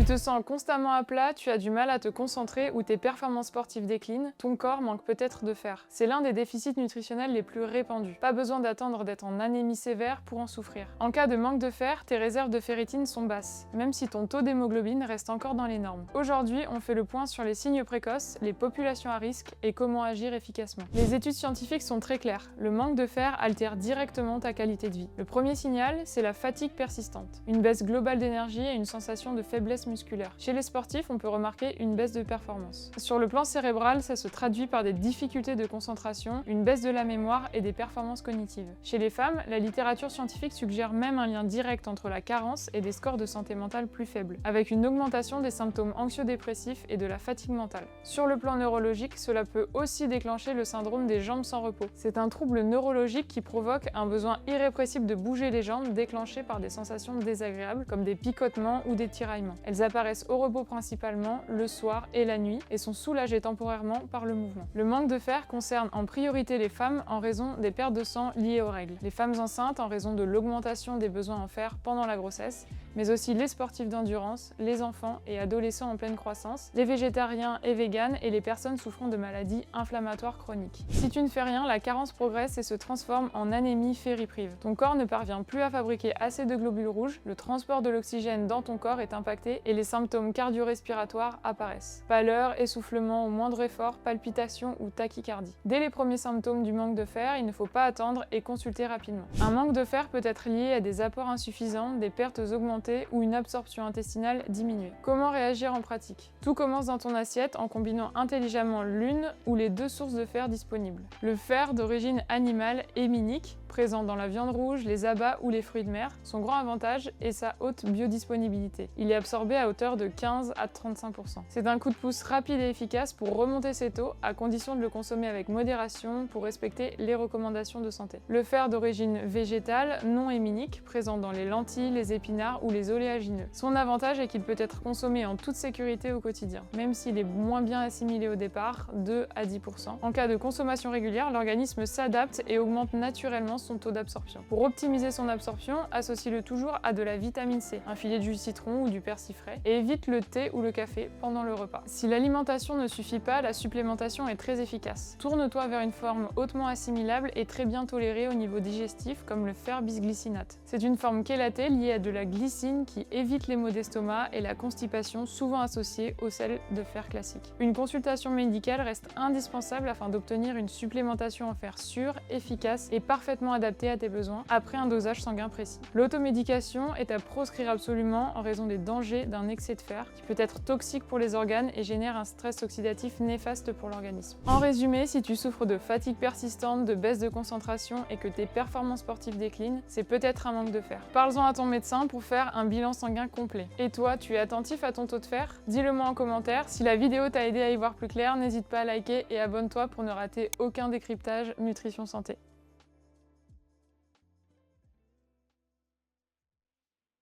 te sens constamment à plat, tu as du mal à te concentrer ou tes performances sportives déclinent, ton corps manque peut-être de fer. C'est l'un des déficits nutritionnels les plus répandus. Pas besoin d'attendre d'être en anémie sévère pour en souffrir. En cas de manque de fer, tes réserves de ferritine sont basses, même si ton taux d'hémoglobine reste encore dans les normes. Aujourd'hui, on fait le point sur les signes précoces, les populations à risque et comment agir efficacement. Les études scientifiques sont très claires. Le manque de fer altère directement ta qualité de vie. Le premier signal, c'est la fatigue persistante, une baisse globale d'énergie et une sensation de faiblesse musculaire. Chez les sportifs, on peut remarquer une baisse de performance. Sur le plan cérébral, ça se traduit par des difficultés de concentration, une baisse de la mémoire et des performances cognitives. Chez les femmes, la littérature scientifique suggère même un lien direct entre la carence et des scores de santé mentale plus faibles, avec une augmentation des symptômes anxio-dépressifs et de la fatigue mentale. Sur le plan neurologique, cela peut aussi déclencher le syndrome des jambes sans repos. C'est un trouble neurologique qui provoque un besoin irrépressible de bouger les jambes déclenché par des sensations désagréables comme des picotements ou des tiraillements. Elles apparaissent au repos principalement, le soir et la nuit et sont soulagées temporairement par le mouvement. Le manque de fer concerne en priorité les femmes en raison des pertes de sang liées aux règles, les femmes enceintes en raison de l'augmentation des besoins en fer pendant la grossesse, mais aussi les sportifs d'endurance, les enfants et adolescents en pleine croissance, les végétariens et véganes et les personnes souffrant de maladies inflammatoires chroniques. Si tu ne fais rien, la carence progresse et se transforme en anémie fériprive. Ton corps ne parvient plus à fabriquer assez de globules rouges, le transport de l'oxygène dans ton corps est impacté et les symptômes cardio-respiratoires apparaissent. Pâleur, essoufflement au moindre effort, palpitations ou tachycardie. Dès les premiers symptômes du manque de fer, il ne faut pas attendre et consulter rapidement. Un manque de fer peut être lié à des apports insuffisants, des pertes augmentées ou une absorption intestinale diminuée. Comment réagir en pratique? Tout commence dans ton assiette en combinant intelligemment l'une ou les deux sources de fer disponibles. Le fer d'origine animale héminique, présent dans la viande rouge, les abats ou les fruits de mer, son grand avantage est sa haute biodisponibilité. Il est absorbé à hauteur de 15 à 35%. C'est un coup de pouce rapide et efficace pour remonter ses taux, à condition de le consommer avec modération pour respecter les recommandations de santé. Le fer d'origine végétale, non héminique, présent dans les lentilles, les épinards ou les oléagineux. Son avantage est qu'il peut être consommé en toute sécurité au quotidien, même s'il est moins bien assimilé au départ, 2 à 10%. En cas de consommation régulière, l'organisme s'adapte et augmente naturellement son taux d'absorption. Pour optimiser son absorption, associe-le toujours à de la vitamine C, un filet de jus de citron ou du persil frais, et évite le thé ou le café pendant le repas. Si l'alimentation ne suffit pas, la supplémentation est très efficace. Tourne-toi vers une forme hautement assimilable et très bien tolérée au niveau digestif, comme le fer-bisglycinate. C'est une forme chélatée liée à de la glycine qui évite les maux d'estomac et la constipation souvent associée au sel de fer classique. Une consultation médicale reste indispensable afin d'obtenir une supplémentation en fer sûre, efficace et parfaitement adaptée à tes besoins après un dosage sanguin précis. L'automédication est à proscrire absolument en raison des dangers d'un excès de fer qui peut être toxique pour les organes et génère un stress oxydatif néfaste pour l'organisme. En résumé, si tu souffres de fatigue persistante, de baisse de concentration et que tes performances sportives déclinent, c'est peut-être un manque de fer. Parle-en à ton médecin pour faire un bilan sanguin complet. Et toi, tu es attentif à ton taux de fer? Dis-le moi en commentaire. Si la vidéo t'a aidé à y voir plus clair, n'hésite pas à liker et abonne-toi pour ne rater aucun décryptage nutrition santé.